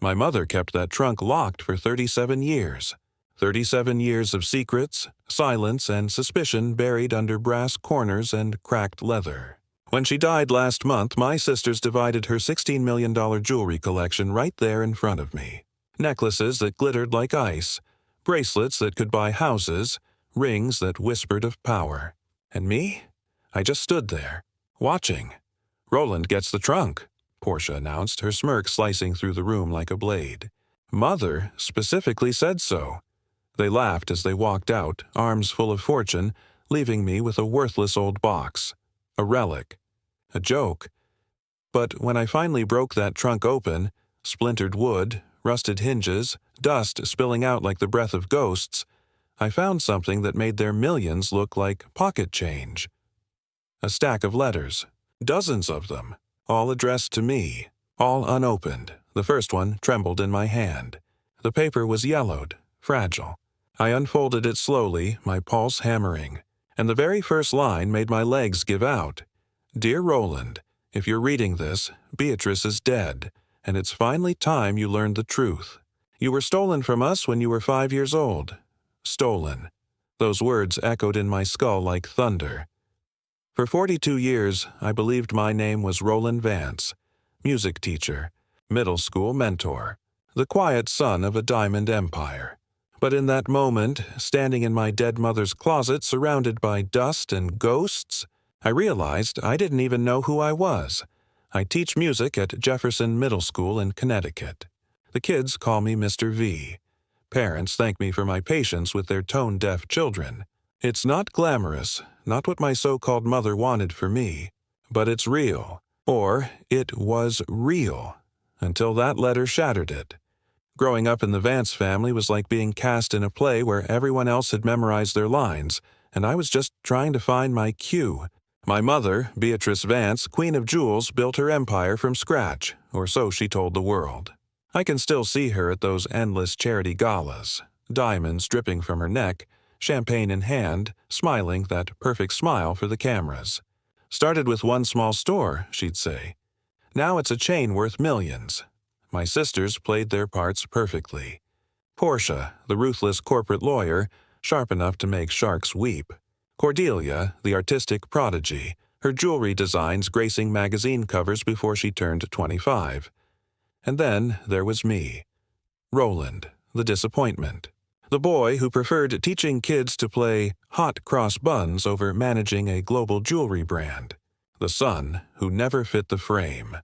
My mother kept that trunk locked for 37 years. 37 years of secrets, silence, and suspicion buried under brass corners and cracked leather. When she died last month, my sisters divided her $16 million jewelry collection right there in front of me. Necklaces that glittered like ice, bracelets that could buy houses, rings that whispered of power. And me? I just stood there, watching. "Roland gets the trunk," Portia announced, her smirk slicing through the room like a blade. "Mother specifically said so." They laughed as they walked out, arms full of fortune, leaving me with a worthless old box. A relic. A joke. But when I finally broke that trunk open, splintered wood, rusted hinges, dust spilling out like the breath of ghosts, I found something that made their millions look like pocket change. A stack of letters. Dozens of them. All addressed to me. All unopened. The first one trembled in my hand. The paper was yellowed, fragile. I unfolded it slowly, my pulse hammering. And the very first line made my legs give out. "Dear Roland, if you're reading this, Beatrice is dead, and it's finally time you learned the truth. You were stolen from us when you were 5 years old. Stolen." Those words echoed in my skull like thunder. For 42 years, I believed my name was Roland Vance, music teacher, middle school mentor, the quiet son of a diamond empire. But in that moment, standing in my dead mother's closet surrounded by dust and ghosts, I realized I didn't even know who I was. I teach music at Jefferson Middle School in Connecticut. The kids call me Mr. V. Parents thank me for my patience with their tone-deaf children. It's not glamorous, not what my so-called mother wanted for me, but it's real. Or it was real, until that letter shattered it. Growing up in the Vance family was like being cast in a play where everyone else had memorized their lines, and I was just trying to find my cue. My mother, Beatrice Vance, Queen of Jewels, built her empire from scratch, or so she told the world. I can still see her at those endless charity galas, diamonds dripping from her neck, champagne in hand, smiling that perfect smile for the cameras. "Started with one small store," she'd say. "Now it's a chain worth millions." My sisters played their parts perfectly. Portia, the ruthless corporate lawyer, sharp enough to make sharks weep. Cordelia, the artistic prodigy, her jewelry designs gracing magazine covers before she turned 25. And then there was me. Roland, the disappointment. The boy who preferred teaching kids to play hot cross buns over managing a global jewelry brand. The son who never fit the frame.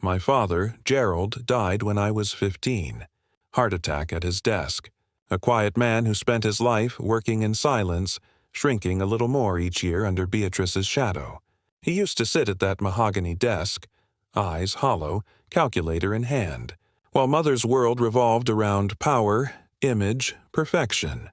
My father, Gerald, died when I was 15. Heart attack at his desk. A quiet man who spent his life working in silence, shrinking a little more each year under Beatrice's shadow. He used to sit at that mahogany desk, eyes hollow, calculator in hand, while Mother's world revolved around power, image, perfection.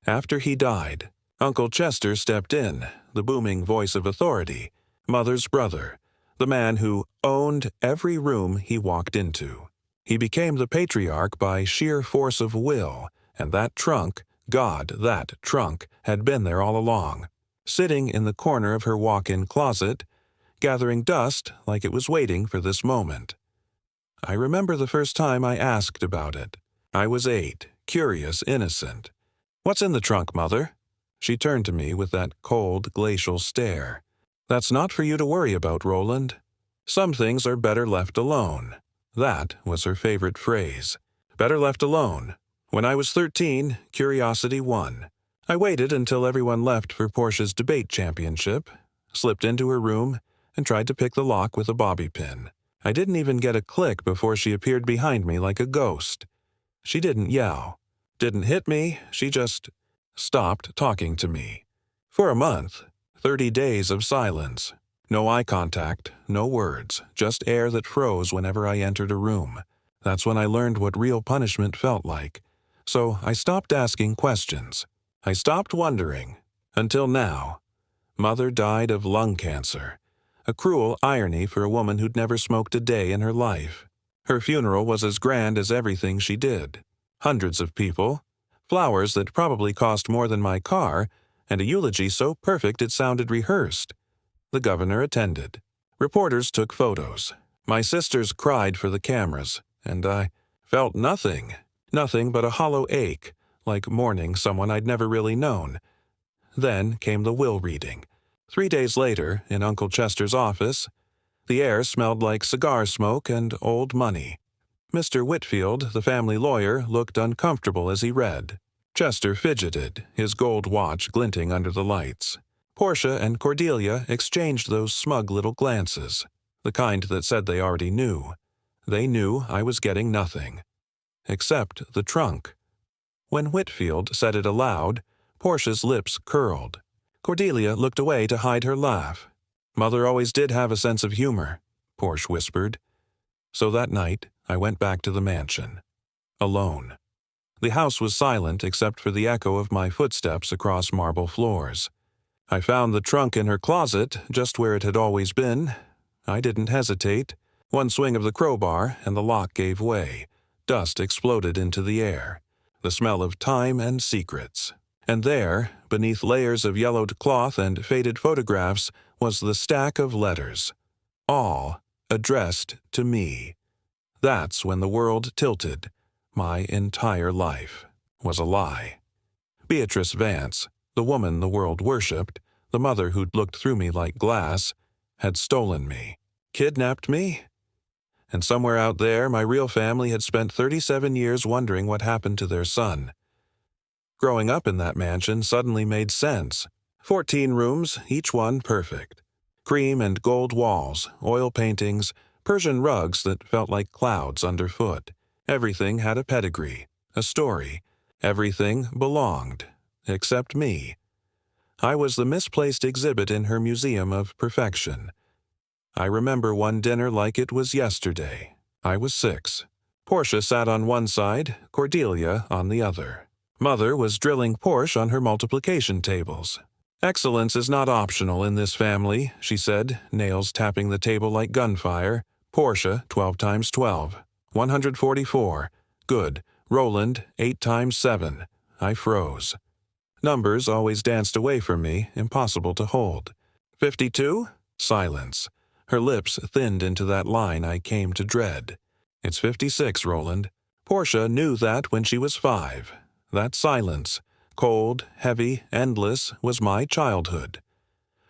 After he died, Uncle Chester stepped in, the booming voice of authority, Mother's brother, the man who owned every room he walked into. He became the patriarch by sheer force of will, and that trunk, God, that trunk, had been there all along, sitting in the corner of her walk-in closet, gathering dust like it was waiting for this moment. I remember the first time I asked about it. I was 8, curious, innocent. "What's in the trunk, Mother?" She turned to me with that cold, glacial stare. "That's not for you to worry about, Roland. Some things are better left alone." That was her favorite phrase. Better left alone. When I was 13, curiosity won. I waited until everyone left for Portia's debate championship, slipped into her room, and tried to pick the lock with a bobby pin. I didn't even get a click before she appeared behind me like a ghost. She didn't yell, didn't hit me, she just stopped talking to me. For a month, 30 days of silence. No eye contact, no words, just air that froze whenever I entered a room. That's when I learned what real punishment felt like. So I stopped asking questions. I stopped wondering. Until now. Mother died of lung cancer. A cruel irony for a woman who'd never smoked a day in her life. Her funeral was as grand as everything she did. Hundreds of people, flowers that probably cost more than my car, and a eulogy so perfect it sounded rehearsed. The governor attended. Reporters took photos. My sisters cried for the cameras, and I Felt nothing. Nothing but a hollow ache, like mourning someone I'd never really known. Then came the will reading. 3 days later, in Uncle Chester's office, the air smelled like cigar smoke and old money. Mr. Whitfield, the family lawyer, looked uncomfortable as he read. Chester fidgeted, his gold watch glinting under the lights. Portia and Cordelia exchanged those smug little glances, the kind that said they already knew. They knew I was getting nothing. Except the trunk. When Whitfield said it aloud, Portia's lips curled. Cordelia looked away to hide her laugh. "Mother always did have a sense of humor," Portia whispered. So that night, I went back to the mansion. Alone. The house was silent except for the echo of my footsteps across marble floors. I found the trunk in her closet, just where it had always been. I didn't hesitate. One swing of the crowbar, and the lock gave way. Dust exploded into the air. The smell of time and secrets. And there, beneath layers of yellowed cloth and faded photographs, was the stack of letters. All addressed to me. That's when the world tilted. My entire life was a lie. Beatrice Vance, the woman the world worshipped, the mother who'd looked through me like glass, had stolen me, kidnapped me. And somewhere out there, my real family had spent 37 years wondering what happened to their son. Growing up in that mansion suddenly made sense. 14 rooms, each one perfect. Cream and gold walls, oil paintings, Persian rugs that felt like clouds underfoot. Everything had a pedigree, a story. Everything belonged, except me. I was the misplaced exhibit in her museum of perfection. I remember one dinner like it was yesterday. I was 6. Portia sat on one side, Cordelia on the other. Mother was drilling Portia on her multiplication tables. "Excellence is not optional in this family," she said, nails tapping the table like gunfire. "Portia, 12 times 12. 144. Good. Roland, 8 times 7. I froze. Numbers always danced away from me, impossible to hold. 52? Silence. Her lips thinned into that line I came to dread. "It's 56, Roland." Portia knew that when she was 5. That silence, cold, heavy, endless, was my childhood.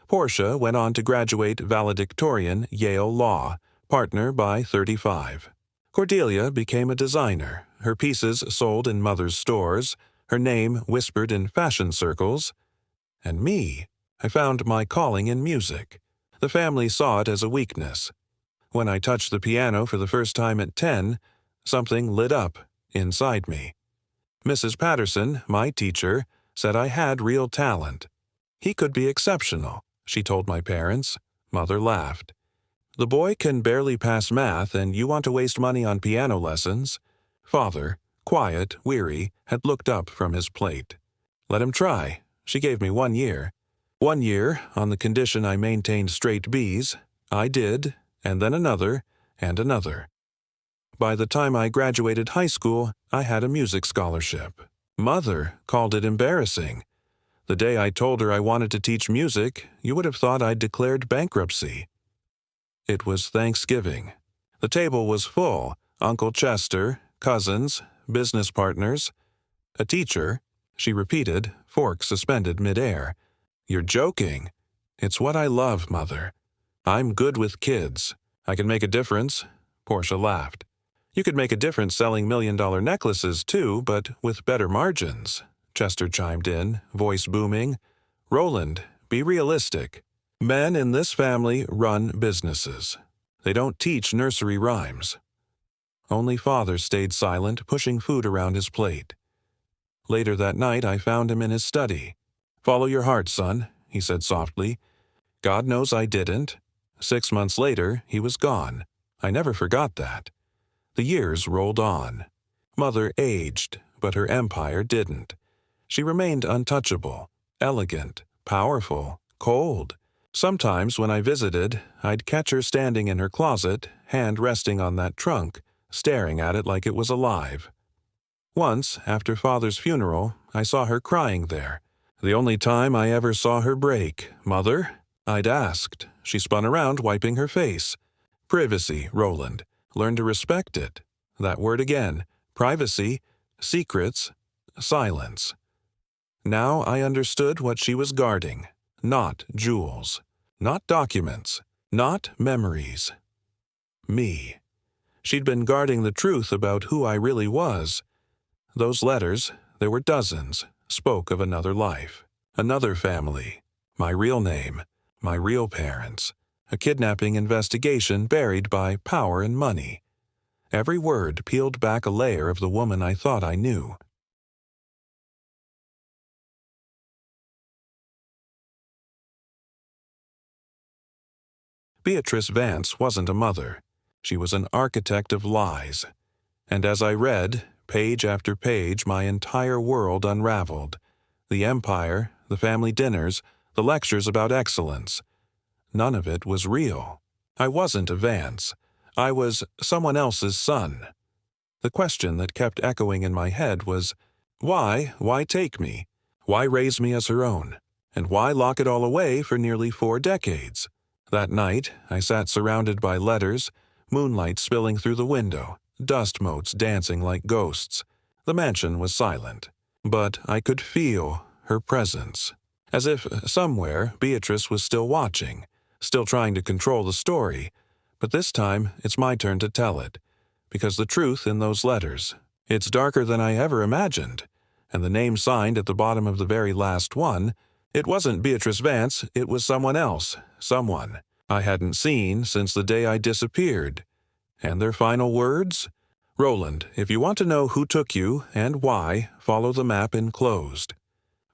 Portia went on to graduate valedictorian, Yale Law, partner by 35. Cordelia became a designer, her pieces sold in Mother's stores, her name whispered in fashion circles. And me, I found my calling in music. The family saw it as a weakness. When I touched the piano for the first time at 10, something lit up inside me. Mrs. Patterson, my teacher, said I had real talent. "He could be exceptional," she told my parents. Mother laughed. "The boy can barely pass math, and you want to waste money on piano lessons?" Father, quiet, weary, had looked up from his plate. "Let him try." She gave me 1 year. 1 year, on the condition I maintained straight B's. I did, and then another, and another. By the time I graduated high school, I had a music scholarship. Mother called it embarrassing. The day I told her I wanted to teach music, you would have thought I'd declared bankruptcy. It was Thanksgiving. The table was full. Uncle Chester, cousins, business partners. "A teacher," she repeated, fork suspended midair. "You're joking." "It's what I love, Mother. I'm good with kids. I can make a difference." Portia laughed. "You could make a difference selling $1,000,000 necklaces, too, but with better margins," Chester chimed in, voice booming. "Roland, be realistic. Men in this family run businesses. They don't teach nursery rhymes." Only Father stayed silent, pushing food around his plate. Later that night, I found him in his study. "Follow your heart, son," he said softly. God knows I didn't. 6 months later, he was gone. I never forgot that. The years rolled on. Mother aged, but her empire didn't. She remained untouchable, elegant, powerful, cold. Sometimes when I visited, I'd catch her standing in her closet, hand resting on that trunk, staring at it like it was alive. Once, after Father's funeral, I saw her crying there. The only time I ever saw her break. "Mother?" I'd asked. She spun around, wiping her face. "Privacy, Roland. Learn to respect it." That word again. privacy, secrets, silence. Now I understood what she was guarding. Not jewels. Not documents. Not memories. Me. She'd been guarding the truth about who I really was. Those letters, there were dozens, spoke of another life, another family, my real name, my real parents, a kidnapping investigation buried by power and money. Every word peeled back a layer of the woman I thought I knew. Beatrice Vance wasn't a mother. She was an architect of lies. And as I read, page after page, my entire world unraveled. The empire, the family dinners, the lectures about excellence. None of it was real. I wasn't a Vance. I was someone else's son. The question that kept echoing in my head was, why take me? Why raise me as her own? And why lock it all away for nearly 4 decades? That night, I sat surrounded by letters, moonlight spilling through the window, dust motes dancing like ghosts. The mansion was silent, but I could feel her presence. As if somewhere Beatrice was still watching, still trying to control the story. But this time, it's my turn to tell it. Because the truth in those letters, it's darker than I ever imagined. And the name signed at the bottom of the very last one, it wasn't Beatrice Vance, it was someone else, someone I hadn't seen since the day I disappeared. And their final words? Roland, if you want to know who took you and why, follow the map enclosed.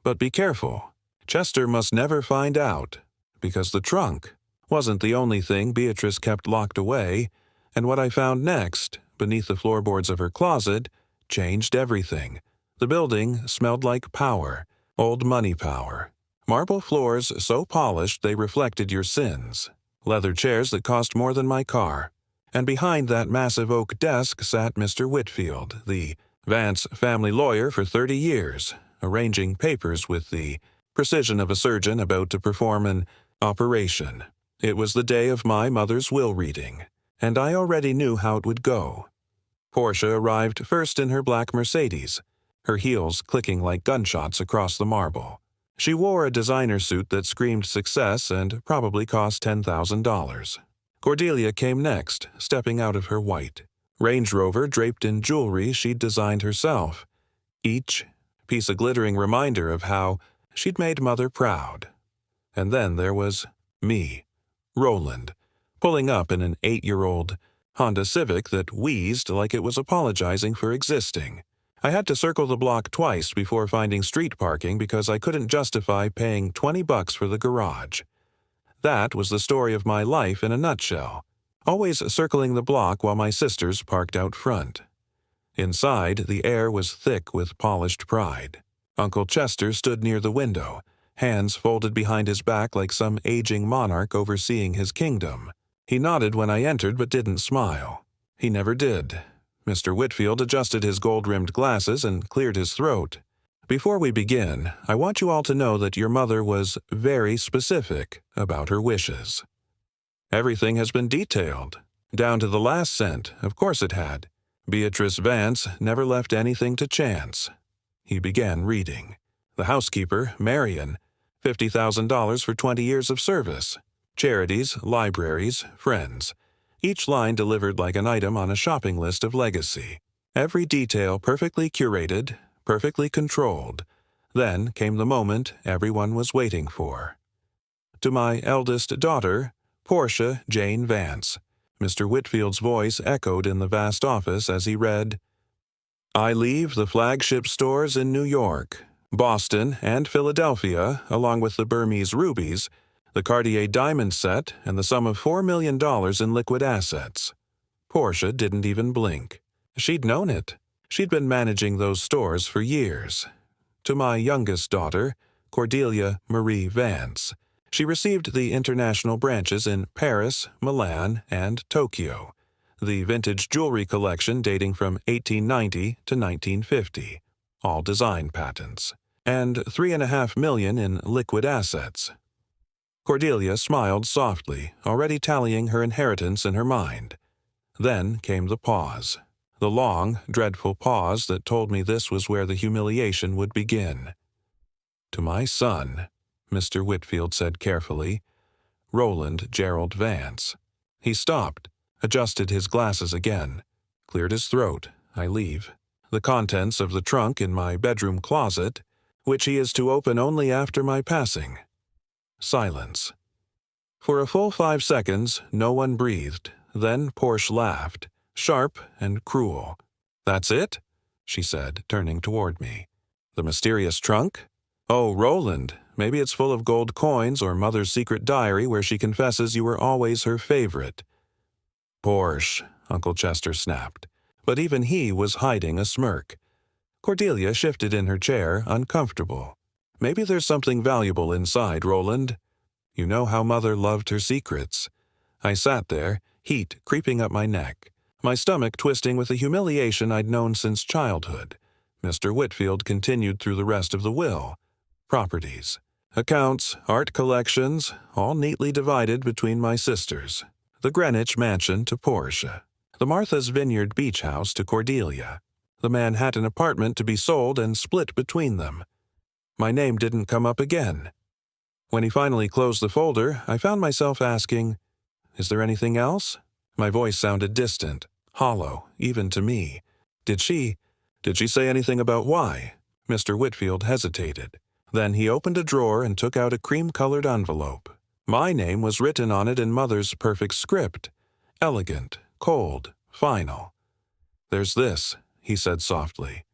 But be careful. Chester must never find out, because the trunk wasn't the only thing Beatrice kept locked away, and what I found next, beneath the floorboards of her closet, changed everything. The building smelled like power, old money power. Marble floors so polished they reflected your sins. Leather chairs that cost more than my car. And behind that massive oak desk sat Mr. Whitfield, the Vance family lawyer for 30 years, arranging papers with the precision of a surgeon about to perform an operation. It was the day of my mother's will reading, and I already knew how it would go. Portia arrived first in her black Mercedes, her heels clicking like gunshots across the marble. She wore a designer suit that screamed success and probably cost $10,000. Cordelia came next, stepping out of her white Range Rover draped in jewelry she'd designed herself, each piece a glittering reminder of how she'd made Mother proud. And then there was me, Roland, pulling up in an 8-year-old Honda Civic that wheezed like it was apologizing for existing. I had to circle the block twice before finding street parking because I couldn't justify paying $20 for the garage. That was the story of my life in a nutshell, always circling the block while my sisters parked out front. Inside, the air was thick with polished pride. Uncle Chester stood near the window, hands folded behind his back like some aging monarch overseeing his kingdom. He nodded when I entered but didn't smile. He never did. Mr. Whitfield adjusted his gold-rimmed glasses and cleared his throat. Before we begin, I want you all to know that your mother was very specific about her wishes. Everything has been detailed, down to the last cent, of course it had. Beatrice Vance never left anything to chance. He began reading. The housekeeper, Marion, $50,000 for 20 years of service. Charities, libraries, friends. Each line delivered like an item on a shopping list of legacy. Every detail perfectly curated, perfectly controlled. Then came the moment everyone was waiting for. To my eldest daughter, Portia Jane Vance. Mr. Whitfield's voice echoed in the vast office as he read, I leave the flagship stores in New York, Boston, and Philadelphia, along with the Burmese rubies, the Cartier diamond set, and the sum of $4 million in liquid assets. Portia didn't even blink. She'd known it. She'd been managing those stores for years. To my youngest daughter, Cordelia Marie Vance, she received the international branches in Paris, Milan, and Tokyo, the vintage jewelry collection dating from 1890 to 1950, all design patents, and $3.5 million in liquid assets. Cordelia smiled softly, already tallying her inheritance in her mind. Then came the pause. The long, dreadful pause that told me this was where the humiliation would begin. "To my son," Mr. Whitfield said carefully, "Roland Gerald Vance." He stopped, adjusted his glasses again, cleared his throat. I leave. The contents of the trunk in my bedroom closet, which he is to open only after my passing. Silence. For a full 5 seconds, no one breathed. Then Porsche laughed, sharp and cruel. "That's it?" she said, turning toward me. "The mysterious trunk? Oh, Roland, maybe it's full of gold coins or Mother's secret diary where she confesses you were always her favorite." "Porsche," Uncle Chester snapped, but even he was hiding a smirk. Cordelia shifted in her chair, uncomfortable. "Maybe there's something valuable inside, Roland. You know how Mother loved her secrets." I sat there, heat creeping up my neck, my stomach twisting with a humiliation I'd known since childhood. Mr. Whitfield continued through the rest of the will. Properties, accounts, art collections, all neatly divided between my sisters. The Greenwich mansion to Portia. The Martha's Vineyard beach house to Cordelia. The Manhattan apartment to be sold and split between them. My name didn't come up again. When he finally closed the folder, I found myself asking, "Is there anything else?" My voice sounded distant, hollow, even to me. Did she say anything about why?" Mr. Whitfield hesitated. Then he opened a drawer and took out a cream-colored envelope. My name was written on it in Mother's perfect script. Elegant, cold, final. "There's this," he said softly.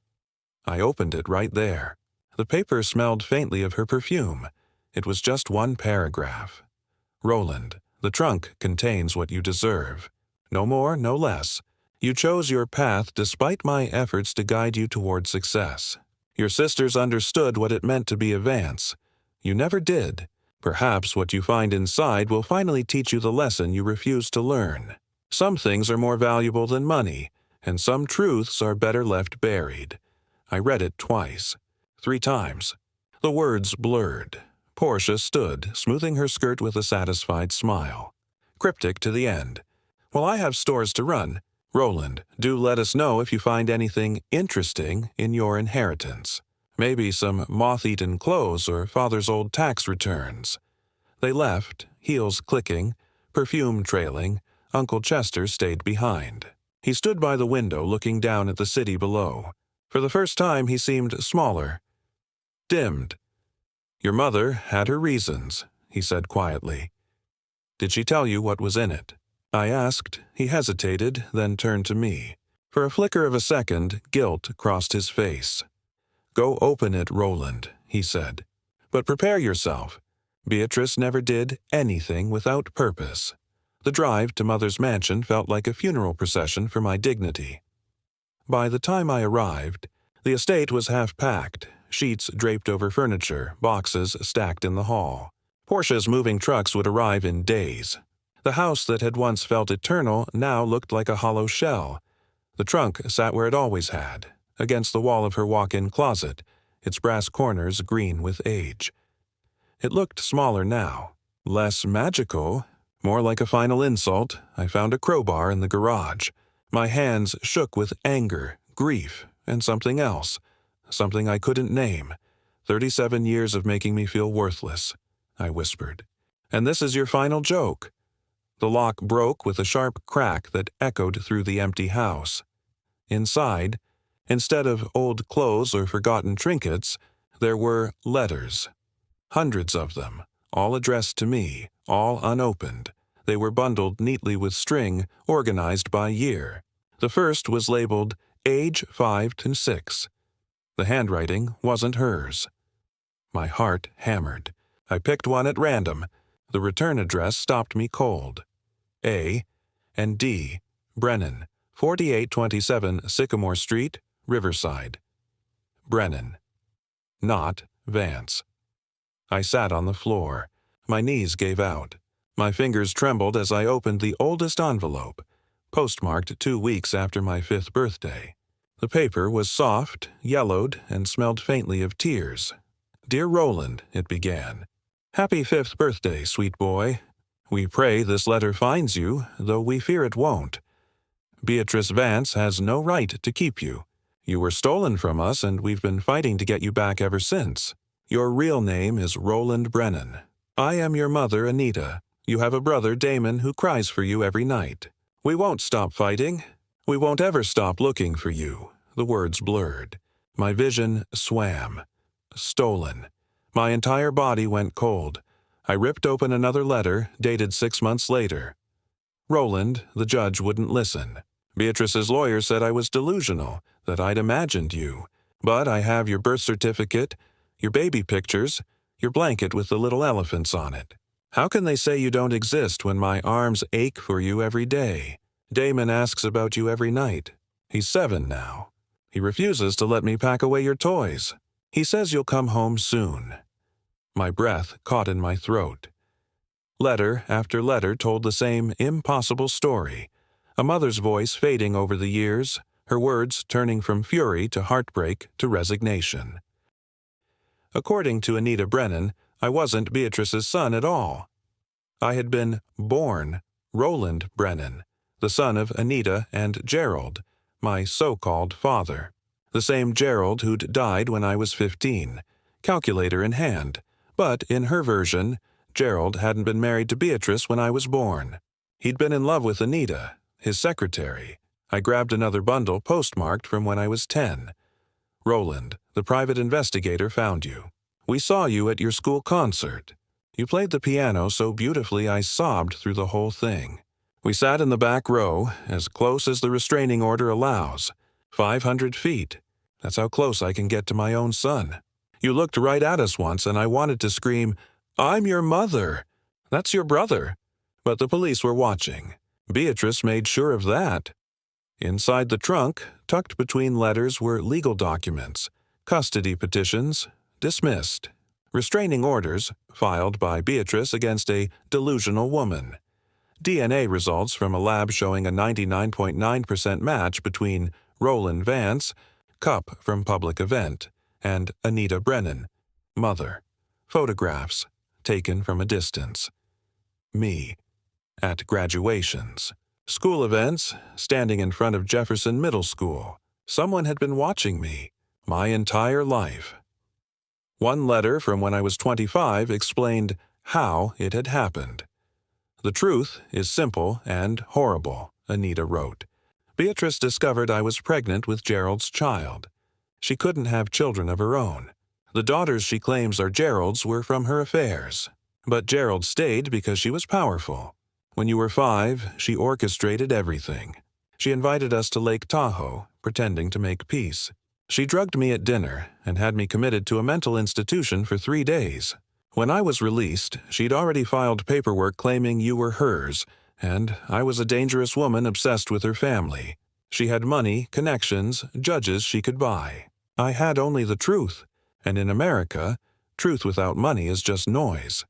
I opened it right there. The paper smelled faintly of her perfume. It was just one paragraph. "Roland, the trunk contains what you deserve. No more, no less. You chose your path despite my efforts to guide you toward success. Your sisters understood what it meant to be a Vance. You never did. Perhaps what you find inside will finally teach you the lesson you refuse to learn. Some things are more valuable than money, and some truths are better left buried." I read it twice, 3 times. The words blurred. Portia stood, smoothing her skirt with a satisfied smile. Cryptic to the end. "Well, I have stores to run. Roland, do let us know if you find anything interesting in your inheritance. Maybe some moth-eaten clothes or Father's old tax returns." They left, heels clicking, perfume trailing. Uncle Chester stayed behind. He stood by the window looking down at the city below. For the first time he seemed smaller. Dimmed. "Your mother had her reasons," he said quietly. "Did she tell you what was in it?" I asked. He hesitated, then turned to me. For a flicker of a second, guilt crossed his face. "Go open it, Roland," he said. "But prepare yourself. Beatrice never did anything without purpose." The drive to Mother's mansion felt like a funeral procession for my dignity. By the time I arrived, the estate was half-packed, sheets draped over furniture, boxes stacked in the hall. Portia's moving trucks would arrive in days. The house that had once felt eternal now looked like a hollow shell. The trunk sat where it always had, against the wall of her walk-in closet, its brass corners green with age. It looked smaller now, less magical, more like a final insult. I found a crowbar in the garage. My hands shook with anger, grief, and something else, something I couldn't name. 37 years of making me feel worthless, I whispered. "And this is your final joke?" The lock broke with a sharp crack that echoed through the empty house. Inside, instead of old clothes or forgotten trinkets, there were letters. Hundreds of them, all addressed to me, all unopened. They were bundled neatly with string, organized by year. The first was labeled Age 5 to 6. The handwriting wasn't hers. My heart hammered. I picked one at random. The return address stopped me cold. A and D. Brennan, 4827 Sycamore Street, Riverside. Brennan. Not Vance. I sat on the floor. My knees gave out. My fingers trembled as I opened the oldest envelope, postmarked 2 weeks after my 5th birthday. The paper was soft, yellowed, and smelled faintly of tears. "Dear Roland," it began. "Happy 5th birthday, sweet boy. We pray this letter finds you, though we fear it won't. Beatrice Vance has no right to keep you. You were stolen from us, and we've been fighting to get you back ever since. Your real name is Roland Brennan. I am your mother, Anita. You have a brother, Damon, who cries for you every night. We won't stop fighting. We won't ever stop looking for you." The words blurred. My vision swam. Stolen. My entire body went cold. I ripped open another letter, dated 6 months later. Roland, the judge wouldn't listen. Beatrice's lawyer said I was delusional, that I'd imagined you. But I have your birth certificate, your baby pictures, your blanket with the little elephants on it. How can they say you don't exist when my arms ache for you every day? Damon asks about you every night. He's 7 now. He refuses to let me pack away your toys. He says you'll come home soon. My breath caught in my throat. Letter after letter told the same impossible story. A mother's voice fading over the years, her words turning from fury to heartbreak to resignation. According to Anita Brennan, I wasn't Beatrice's son at all. I had been born Roland Brennan, the son of Anita and Gerald, my so-called father. The same Gerald who'd died when I was 15, calculator in hand. But in her version, Gerald hadn't been married to Beatrice when I was born. He'd been in love with Anita, his secretary. I grabbed another bundle postmarked from when I was 10. Roland, the private investigator, found you. We saw you at your school concert. You played the piano so beautifully I sobbed through the whole thing. We sat in the back row, as close as the restraining order allows. 500 feet. That's how close I can get to my own son. You looked right at us once and I wanted to scream, "I'm your mother. That's your brother." But the police were watching. Beatrice made sure of that. Inside the trunk, tucked between letters, were legal documents, custody petitions, dismissed, restraining orders, filed by Beatrice against a delusional woman, DNA results from a lab showing a 99.9% match between Roland Vance, cup from public event, and Anita Brennan, mother, photographs taken from a distance. Me, at graduations. School events, standing in front of Jefferson Middle School. Someone had been watching me, my entire life. One letter from when I was 25 explained how it had happened. "The truth is simple and horrible," Anita wrote. Beatrice discovered I was pregnant with Gerald's child. She couldn't have children of her own. The daughters she claims are Gerald's were from her affairs. But Gerald stayed because she was powerful. When you were 5, she orchestrated everything. She invited us to Lake Tahoe, pretending to make peace. She drugged me at dinner and had me committed to a mental institution for 3 days. When I was released, she'd already filed paperwork claiming you were hers, and I was a dangerous woman obsessed with her family. She had money, connections, judges she could buy. I had only the truth, and in America, truth without money is just noise.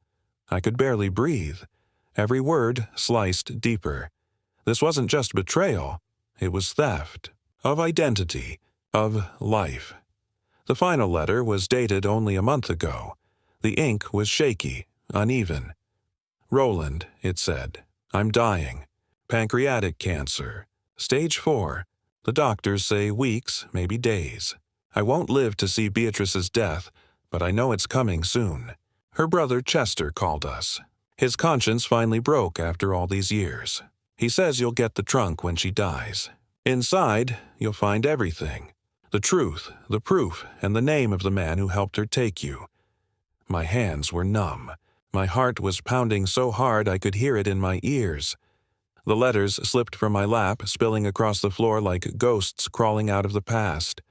I could barely breathe. Every word sliced deeper. This wasn't just betrayal, it was theft, of identity, of life. The final letter was dated only a month ago. The ink was shaky, uneven. "Roland," it said, "I'm dying. Pancreatic cancer. Stage 4. The doctors say weeks, maybe days. I won't live to see Beatrice's death, but I know it's coming soon." Her brother Chester called us. His conscience finally broke after all these years. He says you'll get the trunk when she dies. Inside, you'll find everything. The truth, the proof, and the name of the man who helped her take you. My hands were numb. My heart was pounding so hard I could hear it in my ears. The letters slipped from my lap, spilling across the floor like ghosts crawling out of the past.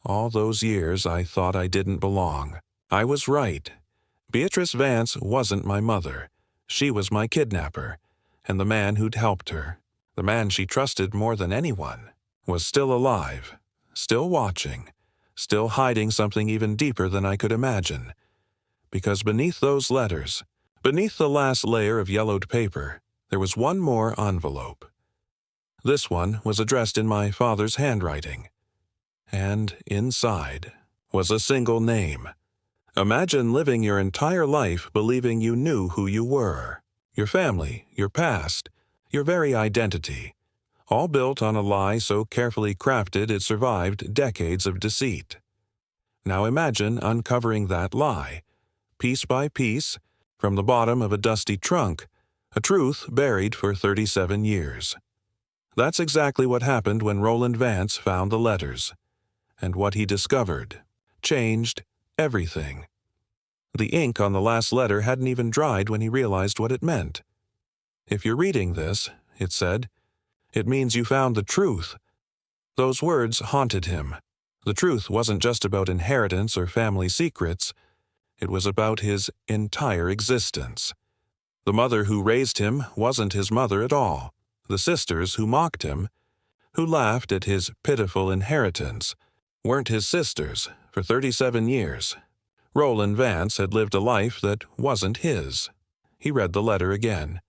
All those years I thought I didn't belong. I was right. Beatrice Vance wasn't my mother. She was my kidnapper, and the man who'd helped her, the man she trusted more than anyone, was still alive, still watching, still hiding something even deeper than I could imagine. Because beneath those letters, beneath the last layer of yellowed paper, there was one more envelope. This one was addressed in my father's handwriting, and inside was a single name. Imagine living your entire life believing you knew who you were, your family, your past, your very identity, all built on a lie so carefully crafted it survived decades of deceit. Now imagine uncovering that lie, piece by piece, from the bottom of a dusty trunk, a truth buried for 37 years. That's exactly what happened when Roland Vance found the letters. And what he discovered changed everything. The ink on the last letter hadn't even dried when he realized what it meant. "If you're reading this," it said, "it means you found the truth." Those words haunted him. The truth wasn't just about inheritance or family secrets. It was about his entire existence. The mother who raised him wasn't his mother at all. The sisters who mocked him, who laughed at his pitiful inheritance, weren't his sisters for 37 years. Roland Vance had lived a life that wasn't his. He read the letter again,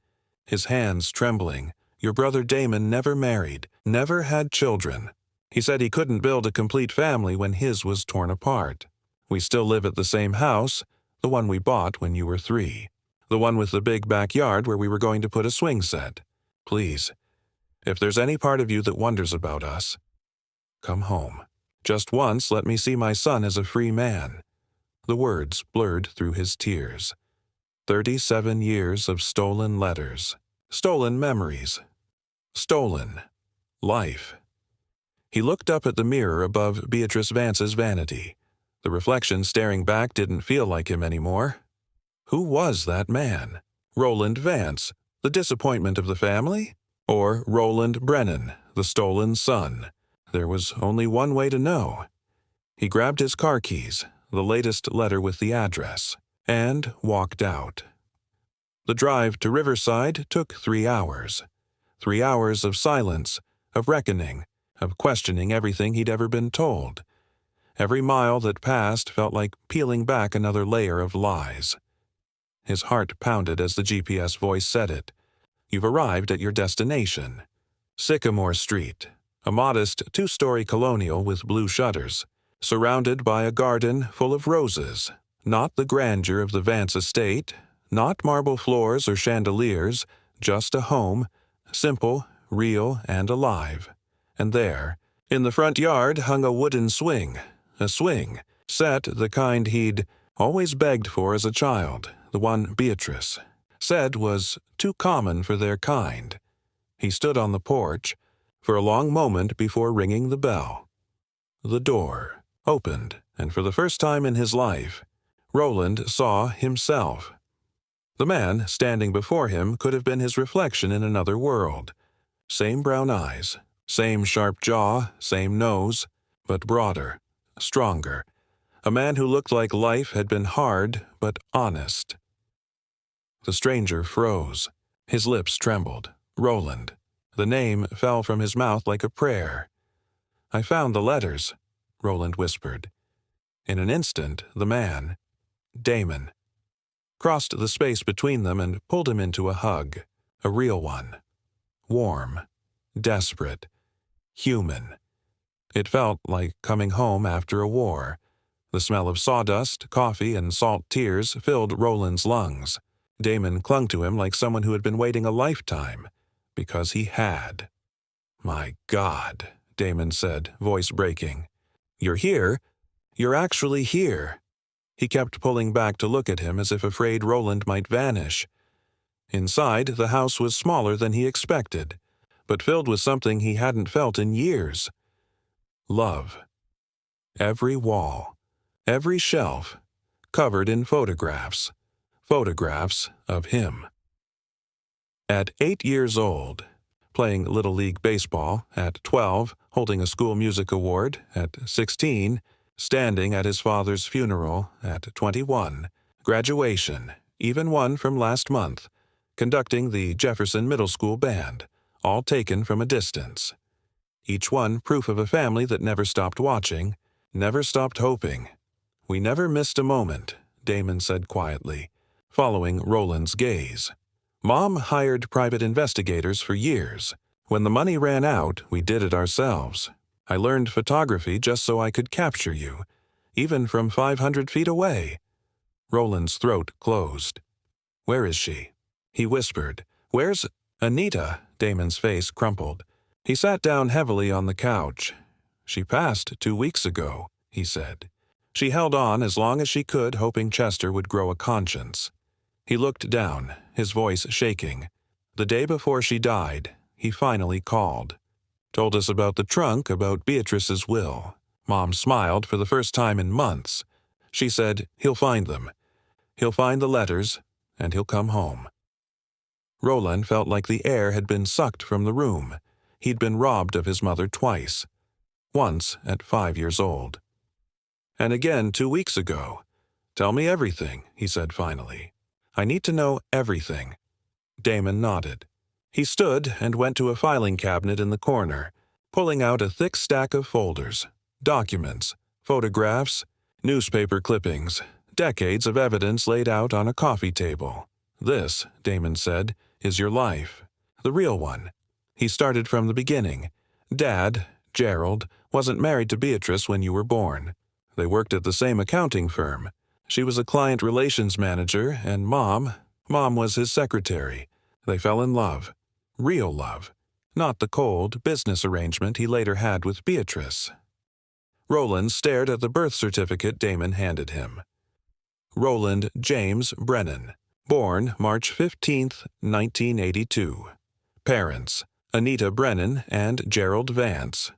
his hands trembling. Your brother Damon never married, never had children. He said he couldn't build a complete family when his was torn apart. We still live at the same house, the one we bought when you were 3. The one with the big backyard where we were going to put a swing set. Please, if there's any part of you that wonders about us, come home. Just once let me see my son as a free man. The words blurred through his tears. 37 years of stolen letters, stolen memories, stolen life. He looked up at the mirror above Beatrice Vance's vanity. The reflection staring back didn't feel like him anymore. Who was that man? Roland Vance, the disappointment of the family? Or Roland Brennan, the stolen son? There was only one way to know. He grabbed his car keys, the latest letter with the address, and walked out. The drive to Riverside took 3 hours. 3 hours of silence, of reckoning, of questioning everything he'd ever been told. Every mile that passed felt like peeling back another layer of lies. His heart pounded as the GPS voice said it. You've arrived at your destination. Sycamore Street, a modest 2-story colonial with blue shutters, surrounded by a garden full of roses. Not the grandeur of the Vance estate, not marble floors or chandeliers, just a home, simple, real, and alive. And there, in the front yard, hung a wooden swing. A swing, set the kind he'd always begged for as a child, the one Beatrice said was too common for their kind. He stood on the porch for a long moment before ringing the bell. The door opened, and for the first time in his life, Roland saw himself. The man standing before him could have been his reflection in another world. Same brown eyes, same sharp jaw, same nose, but broader, stronger. A man who looked like life had been hard but honest. The stranger froze. His lips trembled. Roland. The name fell from his mouth like a prayer. I found the letters, Roland whispered. In an instant, the man, Damon, crossed the space between them and pulled him into a hug, a real one. Warm, desperate, human. It felt like coming home after a war. The smell of sawdust, coffee, and salt tears filled Roland's lungs. Damon clung to him like someone who had been waiting a lifetime, because he had. My God, Damon said, voice breaking. You're here? You're actually here. He kept pulling back to look at him as if afraid Roland might vanish. Inside, the house was smaller than he expected, but filled with something he hadn't felt in years. Love. Every wall, every shelf, covered in photographs. Photographs of him. At 8 years old, playing Little League Baseball, at 12, holding a school music award, at 16, standing at his father's funeral, at 21, graduation, even one from last month, conducting the Jefferson Middle School Band, all taken from a distance. Each one proof of a family that never stopped watching, never stopped hoping. We never missed a moment, Damon said quietly, following Roland's gaze. Mom hired private investigators for years. When the money ran out, we did it ourselves. I learned photography just so I could capture you, even from 500 feet away. Roland's throat closed. Where is she? He whispered. Where's Anita? Damon's face crumpled. He sat down heavily on the couch. "She passed 2 weeks ago," he said. She held on as long as she could, hoping Chester would grow a conscience. He looked down, his voice shaking. "The day before she died, he finally called. Told us about the trunk, about Beatrice's will." Mom smiled for the first time in months. She said, "He'll find them. He'll find the letters, and he'll come home." Roland felt like the air had been sucked from the room. He'd been robbed of his mother twice. Once at 5 years old. And again 2 weeks ago. "Tell me everything," he said finally. "I need to know everything." Damon nodded. He stood and went to a filing cabinet in the corner, pulling out a thick stack of folders, documents, photographs, newspaper clippings, decades of evidence laid out on a coffee table. "This," Damon said, "is your life. The real one." He started from the beginning. Dad, Gerald, wasn't married to Beatrice when you were born. They worked at the same accounting firm. She was a client relations manager, and Mom was his secretary. They fell in love. Real love. Not the cold business arrangement he later had with Beatrice. Roland stared at the birth certificate Damon handed him. Roland James Brennan. Born March 15, 1982. Parents, Anita Brennan and Gerald Vance.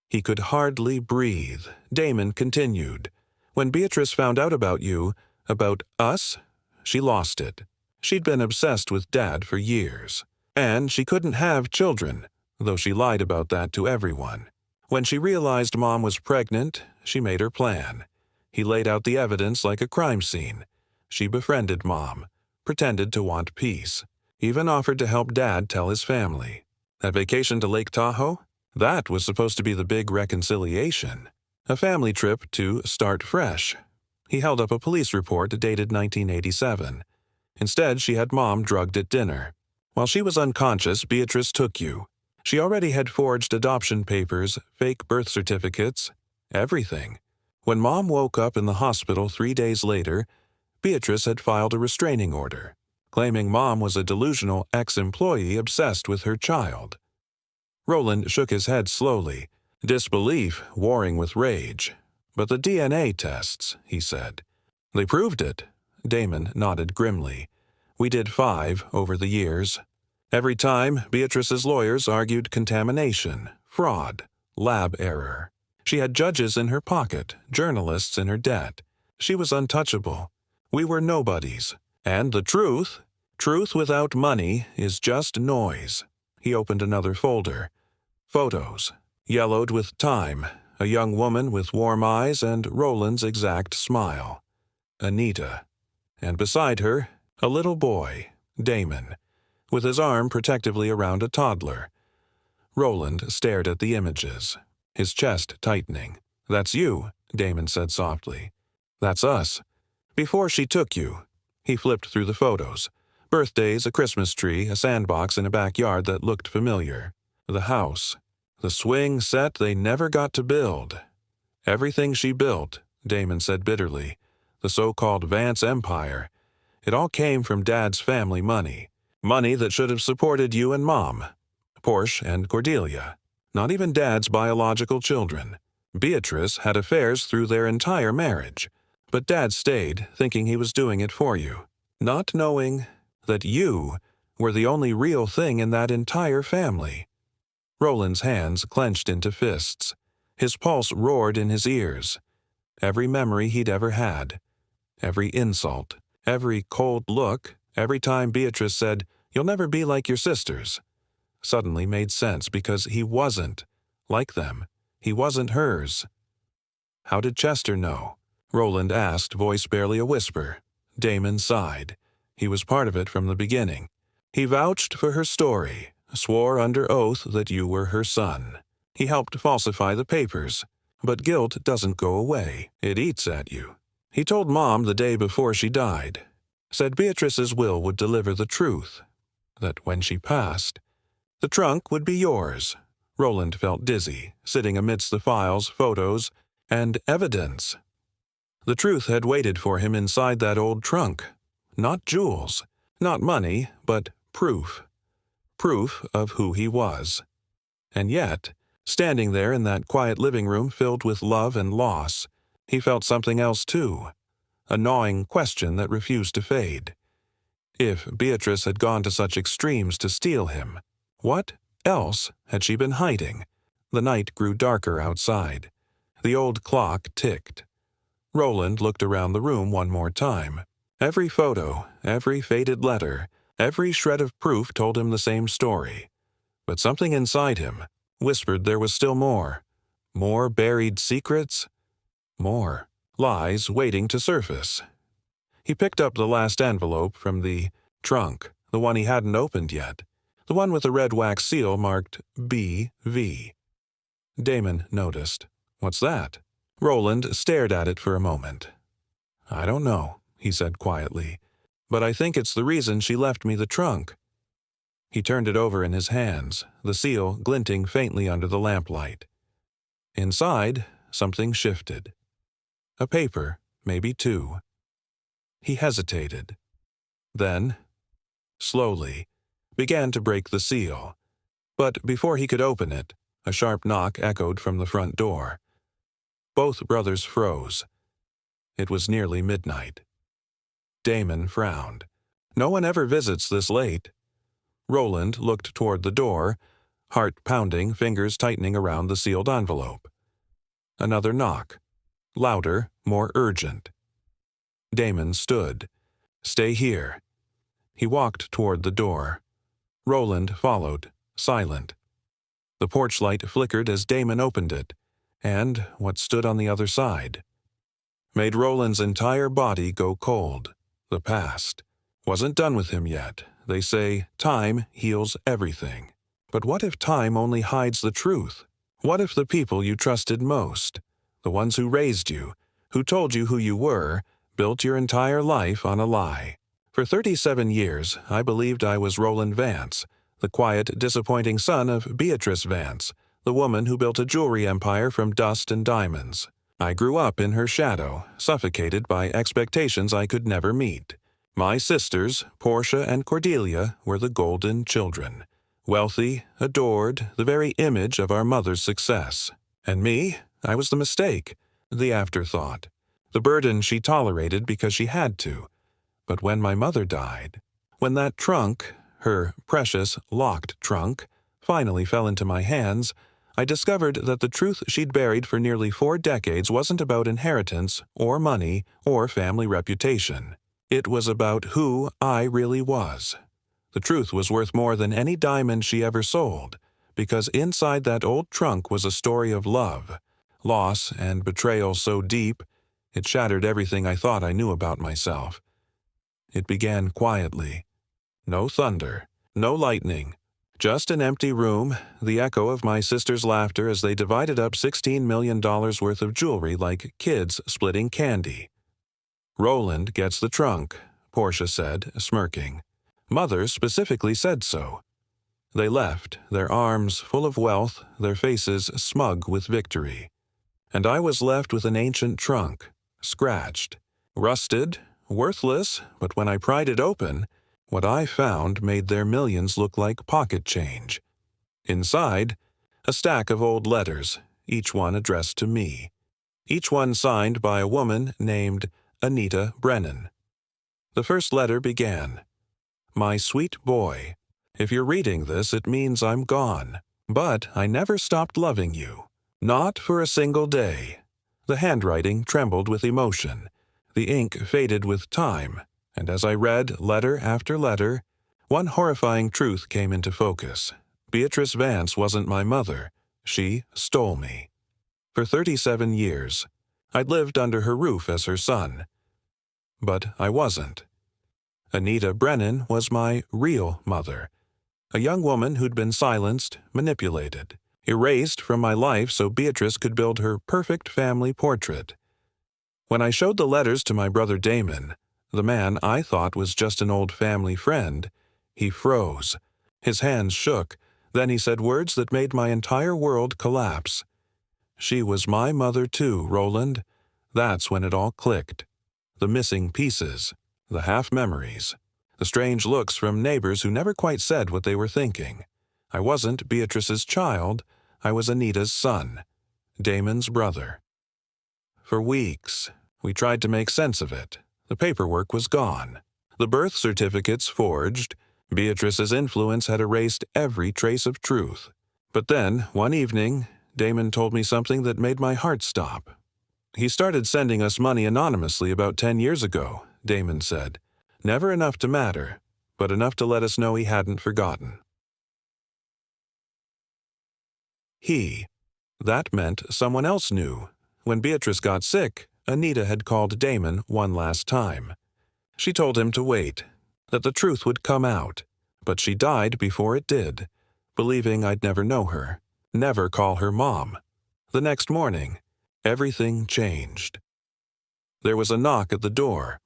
He could hardly breathe. Damon continued. "When Beatrice found out about you, about us, she lost it. She'd been obsessed with Dad for years. And she couldn't have children, though she lied about that to everyone. When she realized Mom was pregnant, she made her plan. He laid out the evidence like a crime scene. She befriended Mom, pretended to want peace, even offered to help Dad tell his family. That vacation to Lake Tahoe? That was supposed to be the big reconciliation. A family trip to start fresh. He held up a police report dated 1987. Instead, she had Mom drugged at dinner. While she was unconscious, Beatrice took you. She already had forged adoption papers, fake birth certificates, everything. When Mom woke up in the hospital 3 days later, Beatrice had filed a restraining order, claiming Mom was a delusional ex-employee obsessed with her child. Roland shook his head slowly, disbelief warring with rage. "But the DNA tests," he said. "They proved it." Damon nodded grimly. "We did 5 over the years. Every time, Beatrice's lawyers argued contamination, fraud, lab error. She had judges in her pocket, journalists in her debt. She was untouchable. We were nobodies. And the truth without money is just noise." He opened another folder. Photos, yellowed with time, a young woman with warm eyes and Roland's exact smile. Anita. And beside her, a little boy, Damon, with his arm protectively around a toddler. Roland stared at the images, his chest tightening. "That's you," Damon said softly. "That's us. Before she took you." He flipped through the photos. Birthdays, a Christmas tree, a sandbox in a backyard that looked familiar. The house. The swing set they never got to build. "Everything she built," Damon said bitterly. "The so-called Vance Empire. It all came from Dad's family money. Money that should have supported you and Mom. Porsche and Cordelia. Not even Dad's biological children. Beatrice had affairs through their entire marriage. But Dad stayed, thinking he was doing it for you. Not knowing that you were the only real thing in that entire family." Roland's hands clenched into fists. His pulse roared in his ears. Every memory he'd ever had. Every insult. Every cold look. Every time Beatrice said, "You'll never be like your sisters," suddenly made sense because he wasn't like them. He wasn't hers. "How did Chester know?" Roland asked, voice barely a whisper. Damon sighed. He was part of it from the beginning. "He vouched for her story, swore under oath that you were her son. He helped falsify the papers. But guilt doesn't go away. It eats at you. He told Mom the day before she died. Said Beatrice's will would deliver the truth. That when she passed, the trunk would be yours." Roland felt dizzy, sitting amidst the files, photos, and evidence. The truth had waited for him inside that old trunk. Not jewels, not money, but proof. Proof of who he was. And yet, standing there in that quiet living room filled with love and loss, he felt something else too, a gnawing question that refused to fade. If Beatrice had gone to such extremes to steal him, what else had she been hiding? The night grew darker outside. The old clock ticked. Roland looked around the room one more time. Every photo, every faded letter, every shred of proof told him the same story. But something inside him whispered there was still more. More buried secrets. More lies waiting to surface. He picked up the last envelope from the trunk, the one he hadn't opened yet, the one with the red wax seal marked B.V. Damon noticed. "What's that?" Roland stared at it for a moment. "I don't know," he said quietly, "but I think it's the reason she left me the trunk." He turned it over in his hands, the seal glinting faintly under the lamplight. Inside, something shifted. A paper, maybe two. He hesitated. Then, slowly, began to break the seal. But before he could open it, a sharp knock echoed from the front door. Both brothers froze. It was nearly midnight. Damon frowned. No one ever visits this late. Roland looked toward the door, heart pounding, fingers tightening around the sealed envelope. Another knock. Louder, more urgent. Damon stood. "Stay here." He walked toward the door. Roland followed, silent. The porch light flickered as Damon opened it, and what stood on the other side made Roland's entire body go cold. The past wasn't done with him yet. They say time heals everything. But what if time only hides the truth? What if the people you trusted most, the ones who raised you, who told you who you were, built your entire life on a lie? For 37 years, I believed I was Roland Vance, the quiet, disappointing son of Beatrice Vance, the woman who built a jewelry empire from dust and diamonds. I grew up in her shadow, suffocated by expectations I could never meet. My sisters, Portia and Cordelia, were the golden children. Wealthy, adored, the very image of our mother's success. And me, I was the mistake, the afterthought, the burden she tolerated because she had to. But when my mother died, when that trunk, her precious, locked trunk, finally fell into my hands, I discovered that the truth she'd buried for nearly 4 decades wasn't about inheritance, or money, or family reputation. It was about who I really was. The truth was worth more than any diamond she ever sold, because inside that old trunk was a story of love, loss, and betrayal so deep, it shattered everything I thought I knew about myself. It began quietly. No thunder, no lightning, just an empty room, the echo of my sister's laughter as they divided up $16 million worth of jewelry like kids splitting candy. "Roland gets the trunk," Portia said, smirking. "Mother specifically said so." They left, their arms full of wealth, their faces smug with victory. And I was left with an ancient trunk, scratched, rusted, worthless, but when I pried it open, what I found made their millions look like pocket change. Inside, a stack of old letters, each one addressed to me. Each one signed by a woman named Anita Brennan. The first letter began, "My sweet boy, if you're reading this, it means I'm gone. But I never stopped loving you. Not for a single day." The handwriting trembled with emotion. The ink faded with time, and as I read letter after letter, one horrifying truth came into focus. Beatrice Vance wasn't my mother. She stole me. For 37 years, I'd lived under her roof as her son. But I wasn't. Anita Brennan was my real mother, a young woman who'd been silenced, manipulated, erased from my life so Beatrice could build her perfect family portrait. When I showed the letters to my brother Damon, the man I thought was just an old family friend, he froze. His hands shook. Then he said words that made my entire world collapse. "She was my mother too, Roland." That's when it all clicked. The missing pieces, the half-memories, the strange looks from neighbors who never quite said what they were thinking. I wasn't Beatrice's child, I was Anita's son, Damon's brother. For weeks, we tried to make sense of it. The paperwork was gone. The birth certificates forged. Beatrice's influence had erased every trace of truth. But then, one evening, Damon told me something that made my heart stop. He started sending us money anonymously about 10 years ago, Damon said. Never enough to matter, but enough to let us know he hadn't forgotten. He. That meant someone else knew. When Beatrice got sick, Anita had called Damon one last time. She told him to wait, that the truth would come out, but she died before it did, believing I'd never know her, never call her mom. The next morning, everything changed. There was a knock at the door.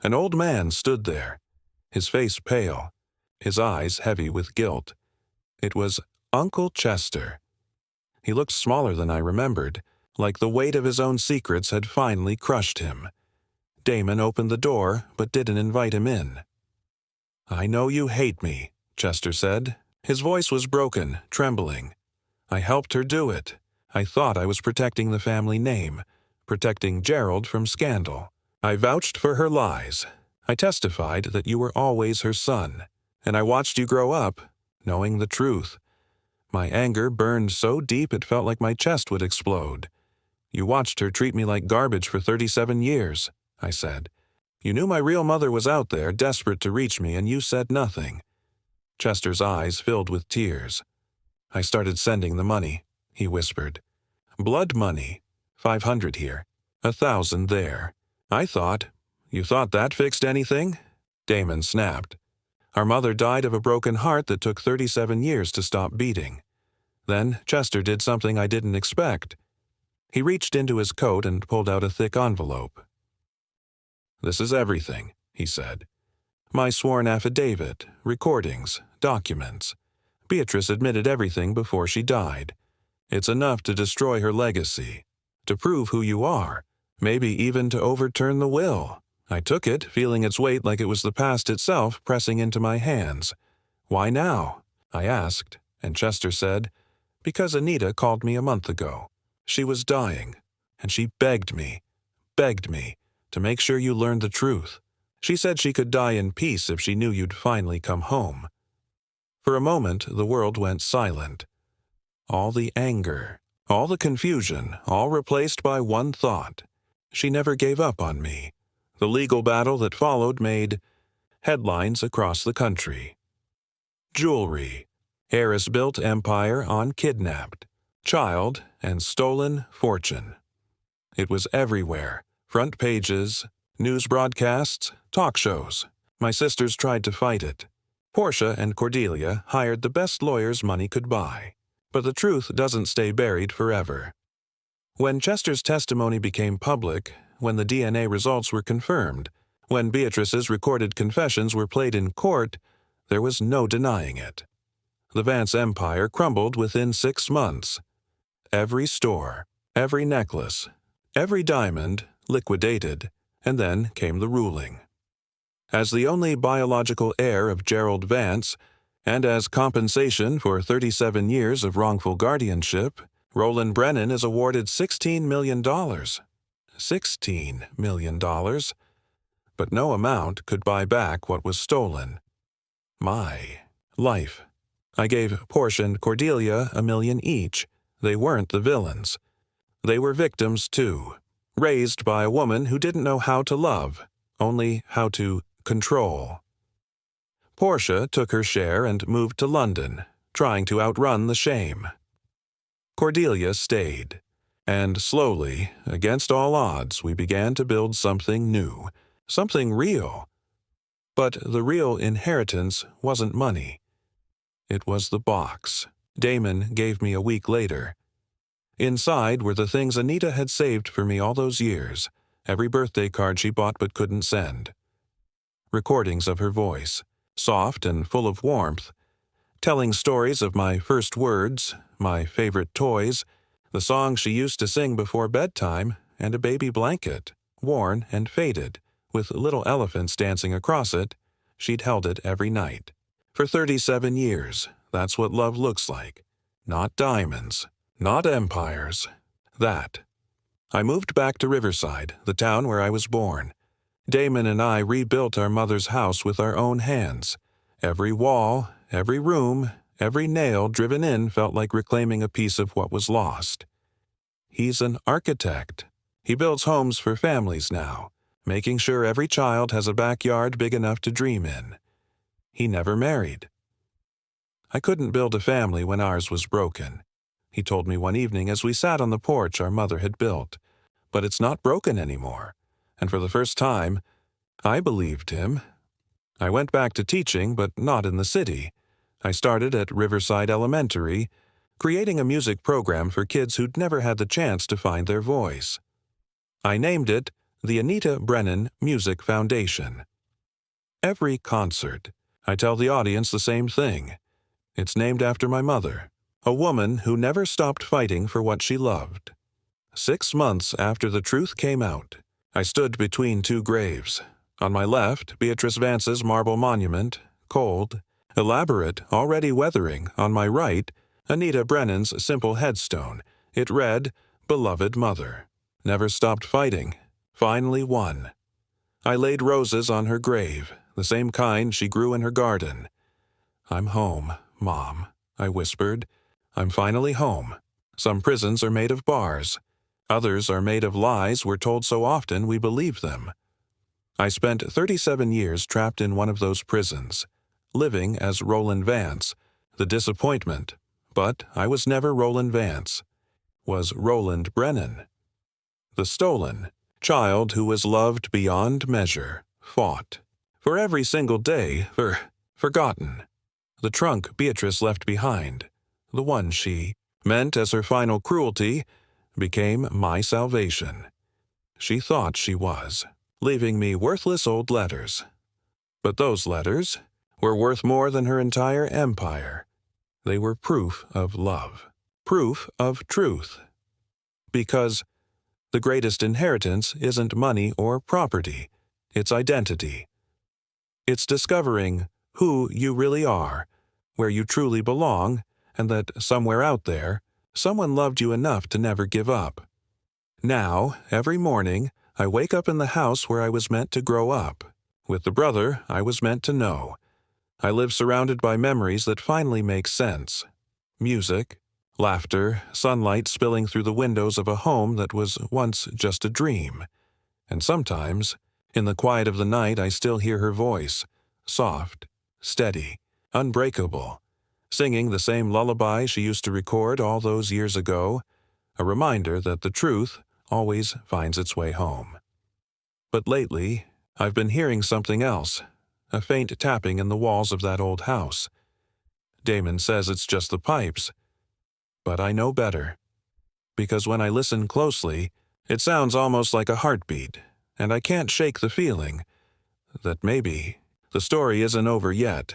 An old man stood there, his face pale, his eyes heavy with guilt. It was Uncle Chester. He looked smaller than I remembered, like the weight of his own secrets had finally crushed him. Damon opened the door, but didn't invite him in. "I know you hate me," Chester said. His voice was broken, trembling. "I helped her do it. I thought I was protecting the family name, protecting Gerald from scandal. I vouched for her lies. I testified that you were always her son, and I watched you grow up, knowing the truth. My anger burned so deep it felt like my chest would explode. You watched her treat me like garbage for 37 years, I said. You knew my real mother was out there, desperate to reach me, and you said nothing." Chester's eyes filled with tears. "I started sending the money," he whispered. "Blood money. 500 here. 1,000 there. You thought that fixed anything?" Damon snapped. "Our mother died of a broken heart that took 37 years to stop beating. Then Chester did something I didn't expect. He reached into his coat and pulled out a thick envelope. "This is everything," he said. "My sworn affidavit, recordings, documents. Beatrice admitted everything before she died. It's enough to destroy her legacy, to prove who you are, maybe even to overturn the will." I took it, feeling its weight like it was the past itself pressing into my hands. "Why now?" I asked, and Chester said, "Because Anita called me a month ago. She was dying, and she begged me, to make sure you learned the truth. She said she could die in peace if she knew you'd finally come home." For a moment, the world went silent. All the anger, all the confusion, all replaced by one thought. She never gave up on me. The legal battle that followed made headlines across the country. Jewelry. Heiress-built empire on kidnapped. Child and stolen fortune. It was everywhere. Front pages, news broadcasts, talk shows. My sisters tried to fight it. Portia and Cordelia hired the best lawyers money could buy. But the truth doesn't stay buried forever. When Chester's testimony became public, when the DNA results were confirmed, when Beatrice's recorded confessions were played in court, there was no denying it. The Vance empire crumbled within 6 months. Every store, every necklace, every diamond liquidated, and then came the ruling. As the only biological heir of Gerald Vance, and as compensation for 37 years of wrongful guardianship, Roland Brennan is awarded $16 million. $16 million. But no amount could buy back what was stolen. My life. I gave Portia and Cordelia $1 million each. They weren't the villains. They were victims too, raised by a woman who didn't know how to love, only how to control. Portia took her share and moved to London, trying to outrun the shame. Cordelia stayed. And slowly, against all odds, we began to build something new, something real. But the real inheritance wasn't money. It was the box Damon gave me a week later. Inside were the things Anita had saved for me all those years, every birthday card she bought but couldn't send. Recordings of her voice, soft and full of warmth, telling stories of my first words, my favorite toys, the song she used to sing before bedtime, and a baby blanket, worn and faded, with little elephants dancing across it. She'd held it every night. For 37 years, That's what love looks like. Not diamonds. Not empires. That. I moved back to Riverside, the town where I was born. Damon and I rebuilt our mother's house with our own hands. Every wall, every room, every nail driven in felt like reclaiming a piece of what was lost. He's an architect. He builds homes for families now, making sure every child has a backyard big enough to dream in. He never married. I couldn't build a family when ours was broken. He told me one evening as we sat on the porch our mother had built. But it's not broken anymore. And for the first time, I believed him. I went back to teaching, but not in the city. I started at Riverside Elementary, creating a music program for kids who'd never had the chance to find their voice. I named it the Anita Brennan Music Foundation. Every concert, I tell the audience the same thing. It's named after my mother, a woman who never stopped fighting for what she loved. 6 months after the truth came out, I stood between two graves. On my left, Beatrice Vance's marble monument, cold, elaborate, already weathering. On my right, Anita Brennan's simple headstone. It read, "Beloved Mother. Never stopped fighting. Finally won." I laid roses on her grave, the same kind she grew in her garden. "I'm home, Mom," I whispered. "I'm finally home. Some prisons are made of bars. Others are made of lies we're told so often we believe them." I spent 37 years trapped in one of those prisons, living as Roland Vance, the disappointment. But I was never Roland Vance. Was Roland Brennan. The stolen child who was loved beyond measure, fought. For every single day, forgotten. The trunk Beatrice left behind, the one she meant as her final cruelty, became my salvation. She thought she was, leaving me worthless old letters. But those letters were worth more than her entire empire. They were proof of love, proof of truth. Because the greatest inheritance isn't money or property, it's identity. It's discovering who you really are, where you truly belong, and that somewhere out there, someone loved you enough to never give up. Now, every morning, I wake up in the house where I was meant to grow up, with the brother I was meant to know. I live surrounded by memories that finally make sense. Music, laughter, sunlight spilling through the windows of a home that was once just a dream. And sometimes, in the quiet of the night, I still hear her voice, soft, steady, unbreakable, singing the same lullaby she used to record all those years ago, a reminder that the truth always finds its way home. But lately, I've been hearing something else, a faint tapping in the walls of that old house. Damon says it's just the pipes, but I know better. Because when I listen closely, it sounds almost like a heartbeat, and I can't shake the feeling that maybe the story isn't over yet.